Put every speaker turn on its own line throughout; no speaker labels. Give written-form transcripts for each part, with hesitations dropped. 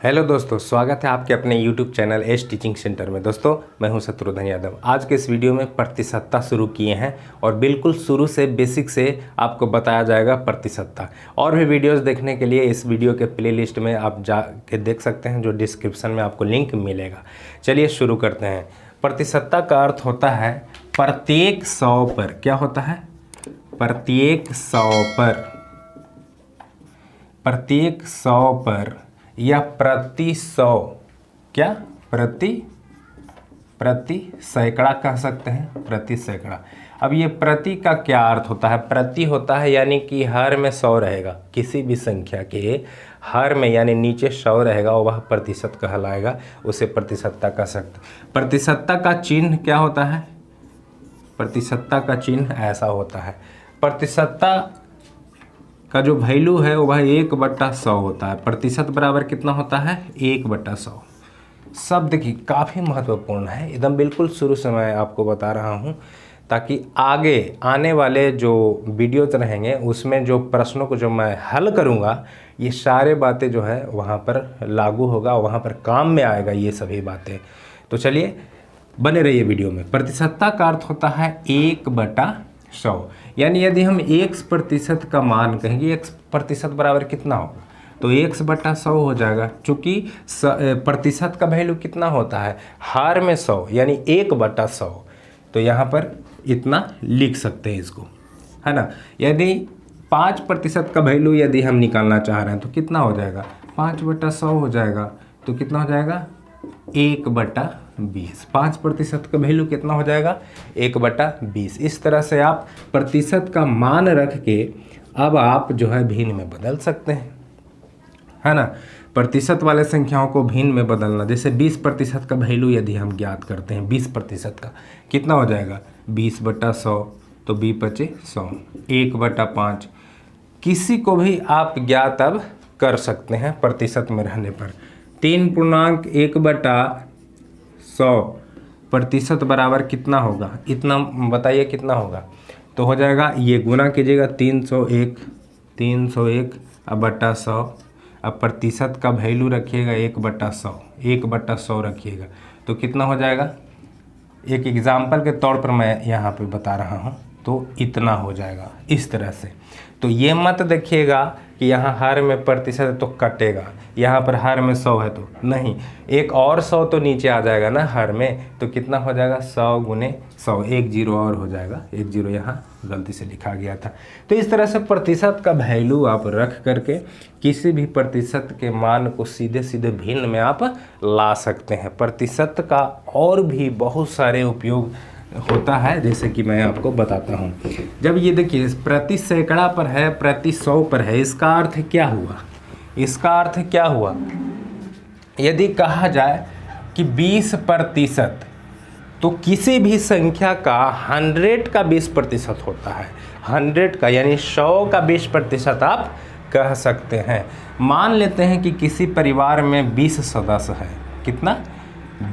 Hello दोस्तों, स्वागत है आपके अपने YouTube channel S teaching centre में। दोस्तों, मैं हूं शत्रुघ्न यादव। आज के इस वीडियो में प्रतिशतता शुरू किए हैं और बिल्कुल शुरू से बेसिक से आपको बताया जाएगा प्रतिशतता। और भी वीडियोस देखने के लिए इस वीडियो के प्लेलिस्ट में आप जा के देख सकते हैं, जो डिस्क्रिप्शन में आपको लिंक मिलेगा। चलिए शुरू करते हैं। प्रतिशतता का अर्थ होता है प्रत्येक 100 पर। क्या होता है? प्रत्येक 100 पर, प्रत्येक 100 पर या प्रति 100। क्या? प्रति सैकड़ा कह सकते हैं, प्रति सैकड़ा। अब ये प्रति का क्या अर्थ होता है? प्रति होता है यानी कि हर में 100 रहेगा। किसी भी संख्या के हर में यानी नीचे 100 रहेगा, वह प्रतिशत कहलाएगा, उसे प्रतिशतता कह सकते। प्रतिशतता का चिन्ह क्या होता है? प्रतिशतता का चिन्ह ऐसा होता है। प्रतिशतता का जो वैल्यू है वह 1/100 होता है। प्रतिशत बराबर कितना होता है? 1/100। शब्द देखिए काफ़ी महत्वपूर्ण है, एकदम बिल्कुल शुरू से मैं आपको बता रहा हूँ, ताकि आगे आने वाले जो वीडियोज रहेंगे उसमें जो प्रश्नों को जो मैं हल करूँगा, ये सारे बातें जो है वहाँ पर लागू होगा, वहाँ पर काम में आएगा ये सभी बातें। तो चलिए बने रहिए वीडियो में। प्रतिशतता का अर्थ होता है 1/100, यानी यदि हम 1% का मान कहेंगे, 1% बराबर कितना होगा? तो 1/100 हो जाएगा। चूँकि प्रतिशत का वैल्यू कितना होता है? हर में 100 यानी 1/100। तो यहाँ पर इतना लिख सकते हैं इसको, है ना। यदि 5% का वैल्यू यदि हम निकालना चाह रहे हैं तो कितना हो जाएगा? 5/100 हो जाएगा। तो कितना हो जाएगा? 1/20। 5% का वैल्यू कितना हो जाएगा? 1/20। इस तरह से आप प्रतिशत का मान रख के अब आप जो है भिन्न में बदल सकते हैं, है ना। प्रतिशत वाले संख्याओं को भिन्न में बदलना, जैसे 20% का वैल्यू यदि हम ज्ञात करते हैं, 20% का कितना हो जाएगा? 20/100। तो 20×100 1/5। किसी को भी आप ज्ञात अब कर सकते हैं प्रतिशत में रहने पर। 3.1/100 प्रतिशत बराबर कितना होगा? इतना बताइए कितना होगा? तो हो जाएगा, ये गुना कीजिएगा, 301/100। अब प्रतिशत का वैल्यू रखिएगा 1/100, 1/100 रखिएगा, तो कितना हो जाएगा? एक एग्जाम्पल के तौर पर मैं यहाँ पे बता रहा हूँ, तो इतना हो जाएगा इस तरह से। तो ये मत देखिएगा कि यहाँ हर में प्रतिशत है तो कटेगा, यहाँ पर हर में 100 है तो नहीं, एक और 100 तो नीचे आ जाएगा ना हर में। तो कितना हो जाएगा? 100 × 100, 1 0 और हो जाएगा, 1 0 यहाँ गलती से लिखा गया था। तो इस तरह से प्रतिशत का वैल्यू आप रख करके किसी भी प्रतिशत के मान को सीधे सीधे भिन्न में आप ला सकते हैं। प्रतिशत का और भी बहुत सारे उपयोग होता है, जैसे कि मैं आपको बताता हूँ। जब ये देखिए प्रति सैकड़ा पर है, प्रति 100 पर है, इसका अर्थ क्या हुआ? इसका अर्थ क्या हुआ? यदि कहा जाए कि 20%, तो किसी भी संख्या का 100 का 20% होता है। 100 का यानी 100 का 20% आप कह सकते हैं। मान लेते हैं कि किसी परिवार में 20 सदस्य है। कितना?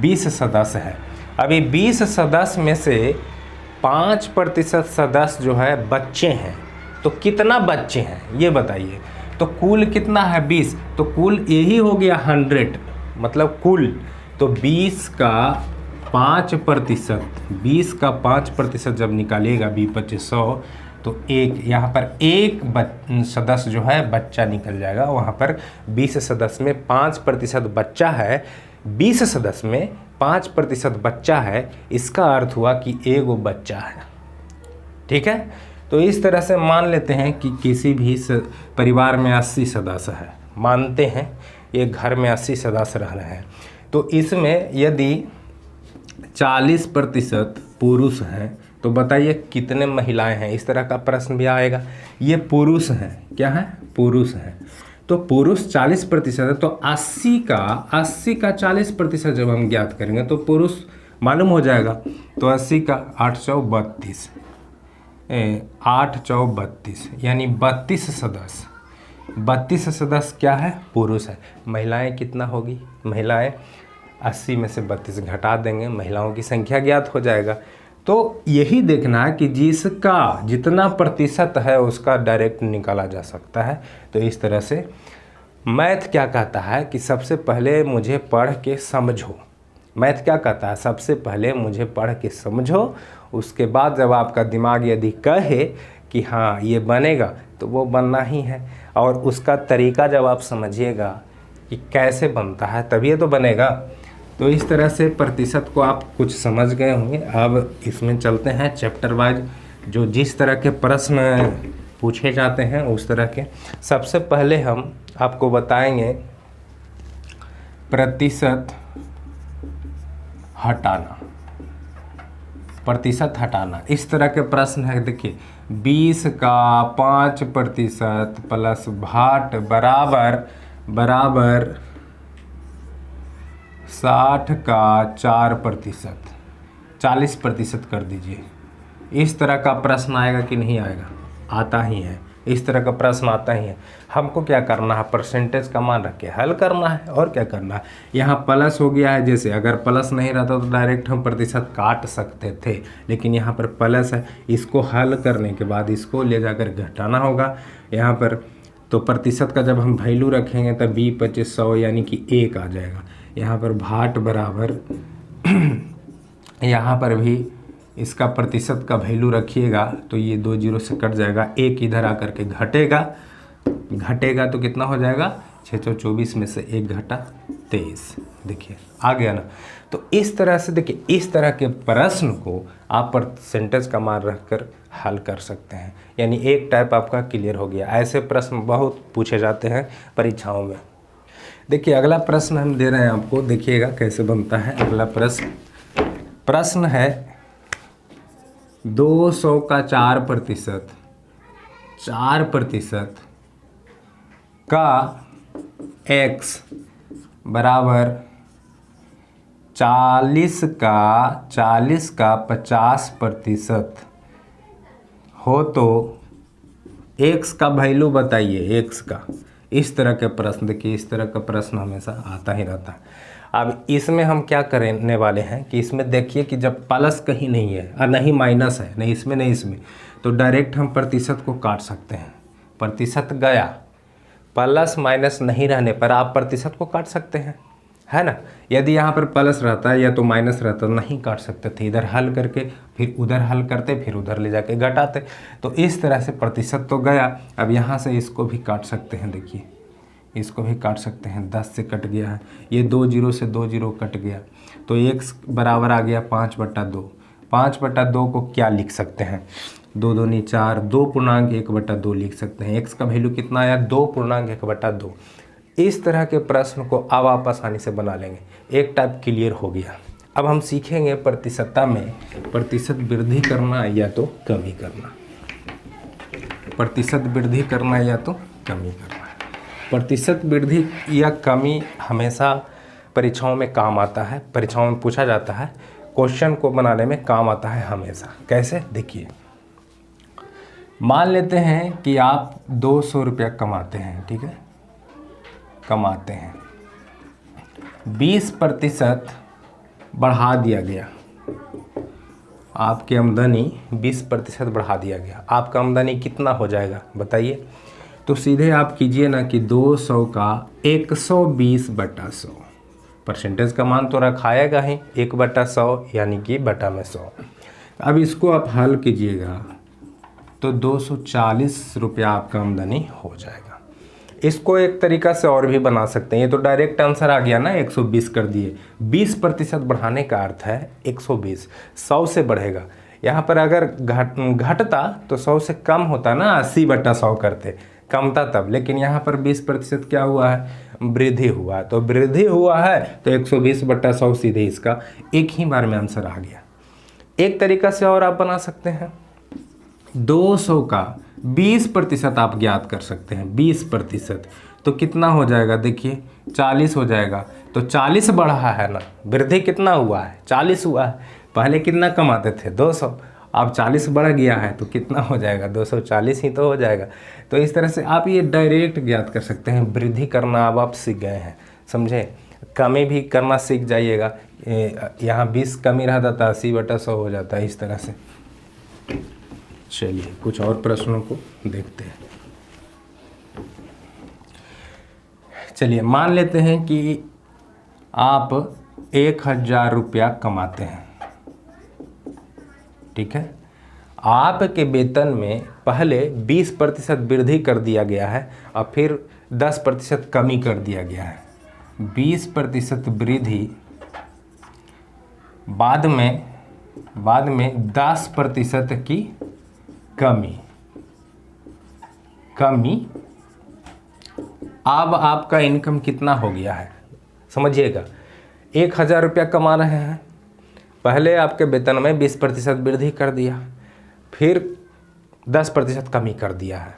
20 सदस्य है। अभी 20 सदस्य में से 5% सदस्य जो है बच्चे हैं। तो कितना बच्चे हैं ये बताइए। तो कुल कितना है? 20। तो कुल यही हो गया 100, मतलब कुल। तो 20 का 5% जब निकालिएगा 20/100, तो एक यहाँ पर एक सदस्य जो है बच्चा निकल जाएगा। वहाँ पर 20 सदस्य में 5% बच्चा है, 20 सदस्य में 5% बच्चा है, इसका अर्थ हुआ कि एगो बच्चा है। ठीक है। तो इस तरह से मान लेते हैं कि किसी भी परिवार में 80 सदस्य है, मानते हैं एक घर में 80 सदस्य रह रहे हैं। तो इसमें यदि 40% पुरुष हैं, तो बताइए कितने महिलाएं हैं? इस तरह का प्रश्न भी आएगा। ये पुरुष हैं। क्या है? पुरुष हैं। तो पुरुष 40% है, तो 80 का 40% जब हम ज्ञात करेंगे तो पुरुष मालूम हो जाएगा। तो 80 का 8 चौक 32, 8 चौक 32 यानी 32 सदस्य। 32 सदस्य क्या है? पुरुष है। महिलाएं कितना होगी? महिलाएं 80 में से 32 घटा देंगे, महिलाओं की संख्या ज्ञात हो जाएगा। तो यही देखना है कि जिसका जितना प्रतिशत है उसका डायरेक्ट निकाला जा सकता है। तो इस तरह से मैथ क्या कहता है कि सबसे पहले मुझे पढ़ के समझो। मैथ क्या कहता है, सबसे पहले मुझे पढ़ के समझो, उसके बाद जब आपका दिमाग यदि कहे कि हाँ ये बनेगा तो वो बनना ही है, और उसका तरीका जब आप समझिएगा कि कैसे बनता है तभी तो बनेगा। तो इस तरह से प्रतिशत को आप कुछ समझ गए होंगे। अब इसमें चलते हैं चैप्टर वाइज, जो जिस तरह के प्रश्न पूछे जाते हैं उस तरह के। सबसे पहले हम आपको बताएंगे प्रतिशत हटाना। प्रतिशत हटाना इस तरह के प्रश्न है। देखिए 20 का 5% प्लस भाट बराबर 60 का 4%, 40% कर दीजिए। इस तरह का प्रश्न आएगा कि नहीं आएगा? आता ही है, इस तरह का प्रश्न आता ही है। हमको क्या करना है, परसेंटेज का मान रख के हल करना है, और क्या करना है। यहाँ प्लस हो गया है, जैसे अगर प्लस नहीं रहता तो डायरेक्ट हम प्रतिशत काट सकते थे, लेकिन यहाँ पर प्लस है। इसको हल करने के बाद इसको ले जाकर घटाना होगा यहाँ पर। तो प्रतिशत का जब हम वैल्यू रखेंगे तब 20, 25, 100 यानी कि 1 आ जाएगा। यहाँ पर भाट बराबर यहाँ पर भी इसका प्रतिशत का वैल्यू रखिएगा तो ये 2 जीरो से कट जाएगा, 1 इधर आकर के घटेगा तो कितना हो जाएगा, 624 में से 1 घटा 23। देखिए आ गया ना। तो इस तरह से देखिए, इस तरह के प्रश्न को आप परसेंटेज का मान रखकर हल कर सकते हैं, यानी एक टाइप आपका क्लियर हो गया। ऐसे प्रश्न बहुत पूछे जाते हैं परीक्षाओं में। देखिए अगला प्रश्न हम दे रहे हैं आपको, देखिएगा कैसे बनता है अगला प्रश्न है 200 का 4% का x बराबर 40 का 50% हो तो x का वैल्यू बताइए, x का। इस तरह के प्रश्न, देखिए इस तरह का प्रश्न हमेशा आता ही रहता है। अब इसमें हम क्या करने वाले हैं कि इसमें देखिए कि जब प्लस कहीं नहीं है और नहीं माइनस है, नहीं इसमें, तो डायरेक्ट हम प्रतिशत को काट सकते हैं। प्रतिशत गया, प्लस माइनस नहीं रहने पर आप प्रतिशत को काट सकते हैं, है ना। यदि यहाँ पर प्लस रहता है या तो माइनस रहता तो नहीं काट सकते थे, इधर हल करके फिर उधर हल करते, फिर उधर ले जाके घटाते। तो इस तरह से प्रतिशत तो गया। अब यहाँ से इसको भी काट सकते हैं, देखिए इसको भी काट सकते हैं, 10 से कट गया है, ये 2 जीरो से 2 जीरो कट गया, तो x बराबर आ गया 5/2। 5/2 को क्या लिख सकते हैं, 2 दूनी 4, 2.1/2 लिख सकते हैं। x का वैल्यू कितना आया, 2.1/2। इस तरह के प्रश्न को अब आप आसानी से बना लेंगे, एक टाइप क्लियर हो गया। अब हम सीखेंगे प्रतिशतता में प्रतिशत वृद्धि करना या तो कमी करना। प्रतिशत वृद्धि करना या तो कमी करना। प्रतिशत वृद्धि या कमी हमेशा परीक्षाओं में काम आता है, परीक्षाओं में पूछा जाता है, क्वेश्चन को बनाने में काम आता है हमेशा। कैसे, देखिए मान लेते हैं कि आप 200 रुपया कमाते हैं, ठीक है, कमाते हैं, 20% बढ़ा दिया गया, आपकी आमदनी 20% बढ़ा दिया गया। आपका आमदनी कितना हो जाएगा बताइए। तो सीधे आप कीजिए ना कि 200 का 120/100, परसेंटेज का मान तो रखाएगा ही 1/100 यानी कि बटा में 100। अब इसको आप हल कीजिएगा तो 240 रुपया आपका आमदनी हो जाएगा। इसको एक तरीका से और भी बना सकते हैं, ये तो डायरेक्ट आंसर आ गया ना, 120 कर दिए। 20% बढ़ाने का अर्थ है 120, 100 से बढ़ेगा। यहाँ पर अगर घटता तो 100 से कम होता ना, 80/100 करते, कमता तब। लेकिन यहाँ पर 20% क्या हुआ है, वृद्धि हुआ। तो वृद्धि हुआ है तो 120/100 सीधे इसका एक ही बार में आंसर आ गया। एक तरीका से और आप बना सकते हैं, 200 का 20% आप ज्ञात कर सकते हैं। 20% तो कितना हो जाएगा, देखिए 40 हो जाएगा। तो 40 बढ़ा है ना, वृद्धि कितना हुआ है, 40 हुआ है। पहले कितना कमाते थे, 200, अब 40 बढ़ गया है तो कितना हो जाएगा, 240 ही तो हो जाएगा। तो इस तरह से आप ये डायरेक्ट ज्ञात कर सकते हैं। वृद्धि करना अब आप सीख गए हैं, समझे। कमी भी करना सीख जाइएगा। यहाँ 20 कमी रहता था, 80/100 हो जाता है, इस तरह से। चलिए कुछ और प्रश्नों को देखते हैं। चलिए मान लेते हैं कि आप 1000 रुपया कमाते हैं, ठीक है। आपके वेतन में पहले 20% वृद्धि कर दिया गया है और फिर 10% कमी कर दिया गया है। 20% वृद्धि, बाद में 10% की कमी। अब आपका इनकम कितना हो गया है समझिएगा। 1000 रुपया कमा रहे हैं, पहले आपके वेतन में 20% वृद्धि कर दिया, फिर 10% कमी कर दिया है,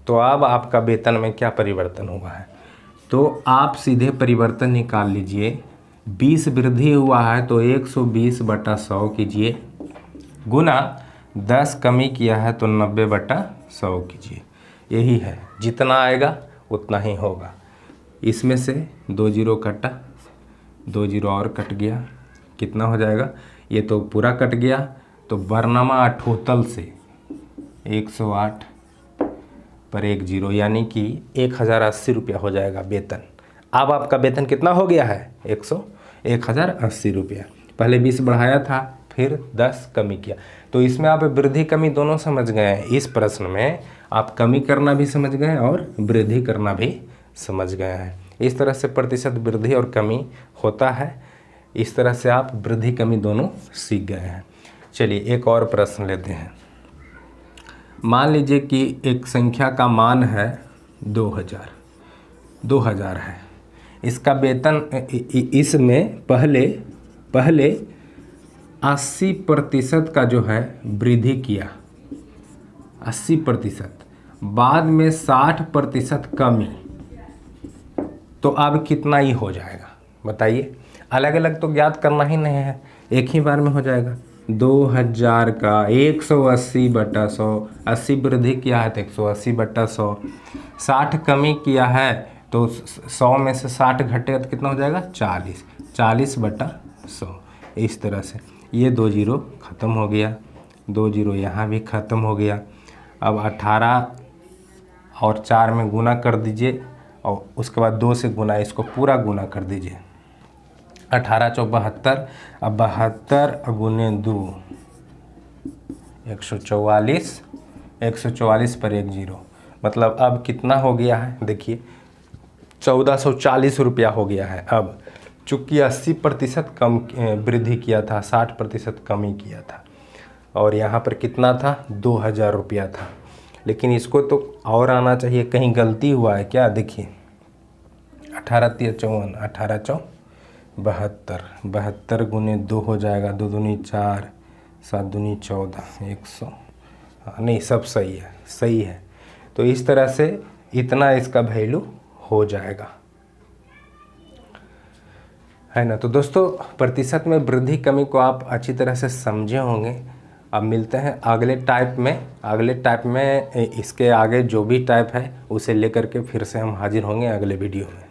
तो अब आपका वेतन में क्या परिवर्तन हुआ है। तो आप सीधे परिवर्तन निकाल लीजिए। 20 वृद्धि हुआ है तो 120/100 कीजिए, गुना 10 कमी किया है तो 90/100 कीजिए। यही है, जितना आएगा उतना ही होगा। इसमें से 2 जीरो कटा, 2 जीरो और कट गया, कितना हो जाएगा, ये तो पूरा कट गया, तो बरनामा अठोतल से 108 पर 1 जीरो, यानी कि 1080 रुपया हो जाएगा वेतन। अब आपका वेतन कितना हो गया है, 1080 रुपया। पहले 20 बढ़ाया था, फिर 10 कमी किया। तो इसमें आप वृद्धि कमी दोनों समझ गए हैं। इस प्रश्न में आप कमी करना भी समझ गए और वृद्धि करना भी समझ गए हैं। इस तरह से प्रतिशत वृद्धि और कमी होता है। इस तरह से आप वृद्धि कमी दोनों सीख गए हैं। चलिए एक और प्रश्न लेते हैं। मान लीजिए कि एक संख्या का मान है 2000 है। इसका वेतन, इसमें पहले 80% का जो है वृद्धि किया, 80%, बाद में 60% कमी, तो अब कितना ही हो जाएगा बताइए। अलग अलग तो ज्ञात करना ही नहीं है, एक ही बार में हो जाएगा। 2000 का 180/100, 80 वृद्धि किया है तो 180/100, 60 कमी किया है तो 100 में से 60 घटेगा तो कितना हो जाएगा, 40/100। इस तरह से ये 2 जीरो ख़त्म हो गया, 2 जीरो यहाँ भी ख़त्म हो गया। अब 18 और 4 में गुना कर दीजिए और उसके बाद 2 से गुना, इसको पूरा गुना कर दीजिए। 18 चौक 72, अब 72 गुने 2 144, 144 पर 1 जीरो, मतलब अब कितना हो गया है देखिए, 1440 रुपया हो गया है। अब चूँकि 80% कम वृद्धि किया था, 60% कमी किया था, और यहाँ पर कितना था, 2000 रुपया था। लेकिन इसको तो और आना चाहिए, कहीं गलती हुआ है क्या, देखिए 18 3 54, 18 चौ 72, 72 गुने 2 हो जाएगा, 2 दूनी 4, 7 दूनी 14, 100, नहीं सब सही है। तो इस तरह से इतना इसका वैल्यू हो जाएगा, है ना। तो दोस्तों प्रतिशत में वृद्धि कमी को आप अच्छी तरह से समझे होंगे। अब मिलते हैं अगले टाइप में इसके आगे जो भी टाइप है उसे लेकर के फिर से हम हाजिर होंगे अगले वीडियो में।